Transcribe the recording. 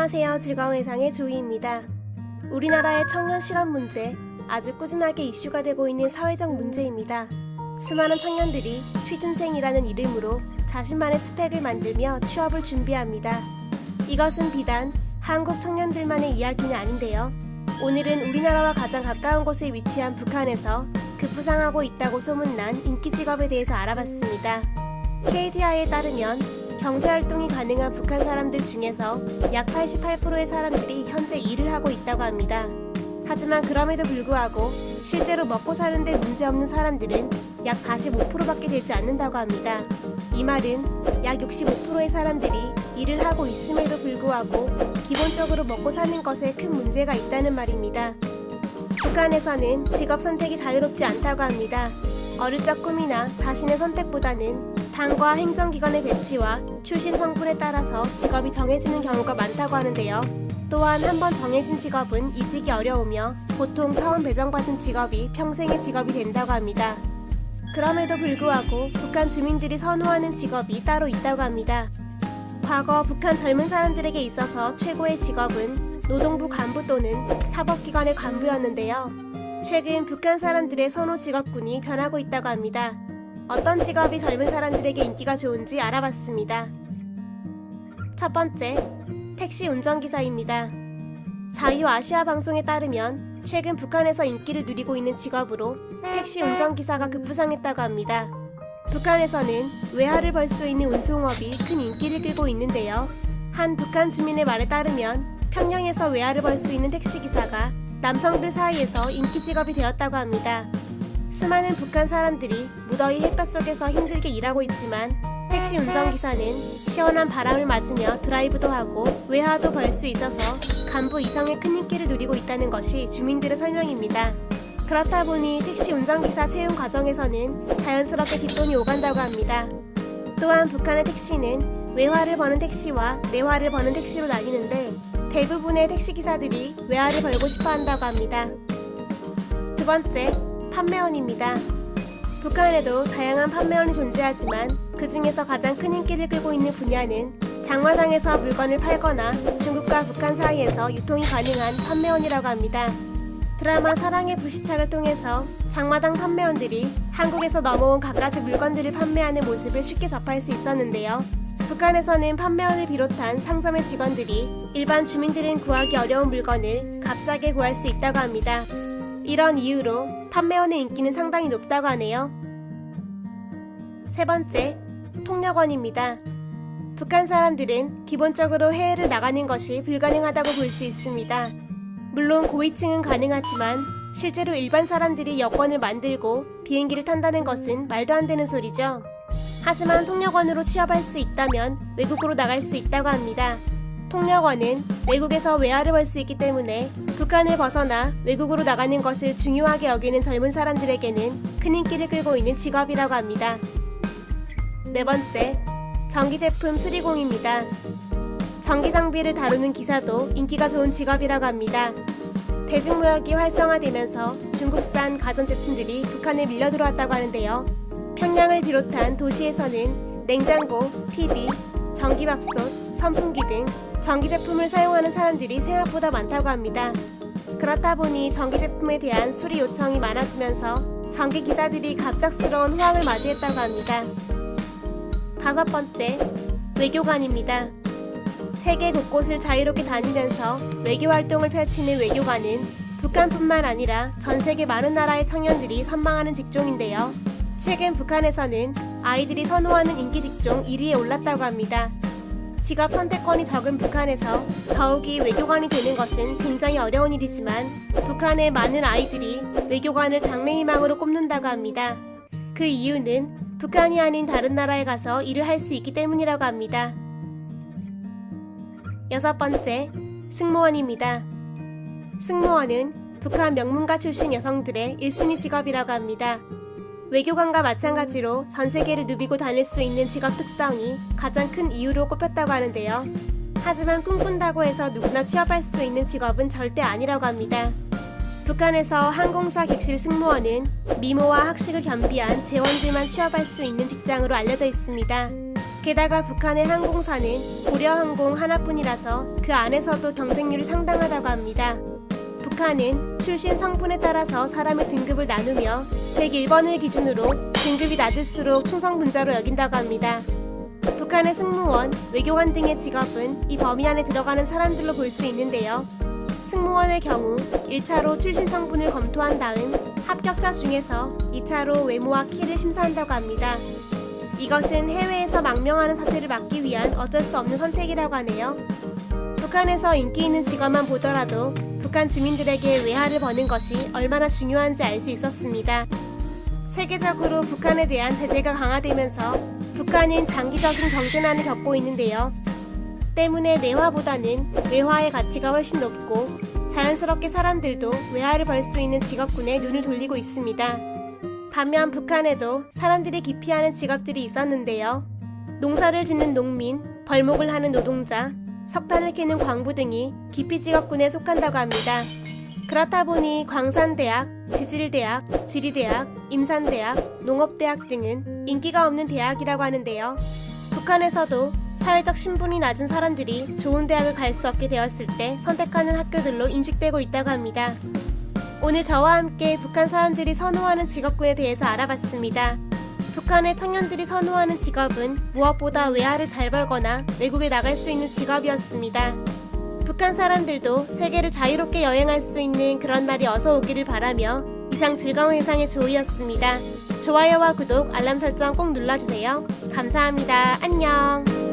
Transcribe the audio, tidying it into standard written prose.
안녕하세요. 즐거운 세상의 조이입니다. 우리나라의 청년 실업 문제, 아주 꾸준하게 이슈가 되고 있는 사회적 문제입니다. 수많은 청년들이 취준생이라는 이름으로 자신만의 스펙을 만들며 취업을 준비합니다. 이것은 비단 한국 청년들만의 이야기는 아닌데요. 오늘은 우리나라와 가장 가까운 곳에 위치한 북한에서 급부상하고 있다고 소문난 인기 직업에 대해서 알아봤습니다. KDI에 따르면 경제활동이 가능한 북한 사람들 중에서 약 88%의 사람들이 현재 일을 하고 있다고 합니다. 하지만 그럼에도 불구하고 실제로 먹고 사는데 문제없는 사람들은 약 45%밖에 되지 않는다고 합니다. 이 말은 약 65%의 사람들이 일을 하고 있음에도 불구하고 기본적으로 먹고 사는 것에 큰 문제가 있다는 말입니다. 북한에서는 직업 선택이 자유롭지 않다고 합니다. 어릴 적 꿈이나 자신의 선택보다는 당과 행정기관의 배치와 출신 성분에 따라서 직업이 정해지는 경우가 많다고 하는데요. 또한 한번 정해진 직업은 이직이 어려우며 보통 처음 배정받은 직업이 평생의 직업이 된다고 합니다. 그럼에도 불구하고 북한 주민들이 선호하는 직업이 따로 있다고 합니다. 과거 북한 젊은 사람들에게 있어서 최고의 직업은 노동부 간부 또는 사법기관의 간부였는데요. 최근 북한 사람들의 선호 직업군이 변하고 있다고 합니다. 어떤 직업이 젊은 사람들에게 인기가 좋은지 알아봤습니다. 첫 번째, 택시 운전기사입니다. 자유아시아 방송에 따르면 최근 북한에서 인기를 누리고 있는 직업으로 택시 운전기사가 급부상했다고 합니다. 북한에서는 외화를 벌 수 있는 운송업이 큰 인기를 끌고 있는데요. 한 북한 주민의 말에 따르면 평양에서 외화를 벌 수 있는 택시기사가 남성들 사이에서 인기 직업이 되었다고 합니다. 수많은 북한 사람들이 무더위 햇볕 속에서 힘들게 일하고 있지만 택시 운전기사는 시원한 바람을 맞으며 드라이브도 하고 외화도 벌 수 있어서 간부 이상의 큰 인기를 누리고 있다는 것이 주민들의 설명입니다. 그렇다 보니 택시 운전기사 채용 과정에서는 자연스럽게 뒷돈이 오간다고 합니다. 또한 북한의 택시는 외화를 버는 택시와 내화를 버는 택시로 나뉘는데 대부분의 택시기사들이 외화를 벌고 싶어 한다고 합니다. 두 번째, 판매원입니다. 북한에도 다양한 판매원이 존재하지만 그 중에서 가장 큰 인기를 끌고 있는 분야는 장마당에서 물건을 팔거나 중국과 북한 사이에서 유통이 가능한 판매원이라고 합니다. 드라마 사랑의 불시착을 통해서 장마당 판매원들이 한국에서 넘어온 갖가지 물건들을 판매하는 모습을 쉽게 접할 수 있었는데요. 북한에서는 판매원을 비롯한 상점의 직원들이 일반 주민들은 구하기 어려운 물건을 값싸게 구할 수 있다고 합니다. 이런 이유로 판매원의 인기는 상당히 높다고 하네요. 세 번째, 통역원입니다. 북한 사람들은 기본적으로 해외를 나가는 것이 불가능하다고 볼 수 있습니다. 물론 고위층은 가능하지만 실제로 일반 사람들이 여권을 만들고 비행기를 탄다는 것은 말도 안 되는 소리죠. 하지만 통역원으로 취업할 수 있다면 외국으로 나갈 수 있다고 합니다. 통역원은 외국에서 외화를 벌 수 있기 때문에 북한을 벗어나 외국으로 나가는 것을 중요하게 여기는 젊은 사람들에게는 큰 인기를 끌고 있는 직업이라고 합니다. 네 번째, 전기제품 수리공입니다. 전기장비를 다루는 기사도 인기가 좋은 직업이라고 합니다. 대중무역이 활성화되면서 중국산 가전제품들이 북한에 밀려 들어왔다고 하는데요. 평양을 비롯한 도시에서는 냉장고, TV, 전기밥솥, 선풍기 등 전기제품을 사용하는 사람들이 생각보다 많다고 합니다. 그렇다 보니 전기제품에 대한 수리 요청이 많아지면서 전기기사들이 갑작스러운 호황을 맞이했다고 합니다. 다섯 번째, 외교관입니다. 세계 곳곳을 자유롭게 다니면서 외교활동을 펼치는 외교관은 북한뿐만 아니라 전 세계 많은 나라의 청년들이 선망하는 직종인데요. 최근 북한에서는 아이들이 선호하는 인기 직종 1위에 올랐다고 합니다. 직업 선택권이 적은 북한에서 더욱이 외교관이 되는 것은 굉장히 어려운 일이지만 북한의 많은 아이들이 외교관을 장래희망으로 꼽는다고 합니다. 그 이유는 북한이 아닌 다른 나라에 가서 일을 할 수 있기 때문이라고 합니다. 여섯 번째, 승무원입니다. 승무원은 북한 명문가 출신 여성들의 1순위 직업이라고 합니다. 외교관과 마찬가지로 전 세계를 누비고 다닐 수 있는 직업 특성이 가장 큰 이유로 꼽혔다고 하는데요. 하지만 꿈꾼다고 해서 누구나 취업할 수 있는 직업은 절대 아니라고 합니다. 북한에서 항공사 객실 승무원은 미모와 학식을 겸비한 재원들만 취업할 수 있는 직장으로 알려져 있습니다. 게다가 북한의 항공사는 고려항공 하나뿐이라서 그 안에서도 경쟁률이 상당하다고 합니다. 북한은 출신 성분에 따라서 사람의 등급을 나누며 101번을 기준으로 등급이 낮을수록 충성분자로 여긴다고 합니다. 북한의 승무원, 외교관 등의 직업은 이 범위 안에 들어가는 사람들로 볼 수 있는데요. 승무원의 경우 1차로 출신 성분을 검토한 다음 합격자 중에서 2차로 외모와 키를 심사한다고 합니다. 이것은 해외에서 망명하는 사태를 막기 위한 어쩔 수 없는 선택이라고 하네요. 북한에서 인기 있는 직업만 보더라도 북한 주민들에게 외화를 버는 것이 얼마나 중요한지 알 수 있었습니다. 세계적으로 북한에 대한 제재가 강화되면서 북한은 장기적인 경제난을 겪고 있는데요. 때문에 내화보다는 외화의 가치가 훨씬 높고 자연스럽게 사람들도 외화를 벌 수 있는 직업군에 눈을 돌리고 있습니다. 반면 북한에도 사람들이 기피하는 직업들이 있었는데요. 농사를 짓는 농민, 벌목을 하는 노동자, 석탄을 캐는 광부 등이 기피 직업군에 속한다고 합니다. 그렇다 보니 광산대학, 지질대학, 지리대학, 임산대학, 농업대학 등은 인기가 없는 대학이라고 하는데요. 북한에서도 사회적 신분이 낮은 사람들이 좋은 대학을 갈 수 없게 되었을 때 선택하는 학교들로 인식되고 있다고 합니다. 오늘 저와 함께 북한 사람들이 선호하는 직업군에 대해서 알아봤습니다. 북한의 청년들이 선호하는 직업은 무엇보다 외화를 잘 벌거나 외국에 나갈 수 있는 직업이었습니다. 북한 사람들도 세계를 자유롭게 여행할 수 있는 그런 날이 어서 오기를 바라며 이상 즐거운 세상의 조이였습니다. 좋아요와 구독, 알람 설정 꼭 눌러주세요. 감사합니다. 안녕.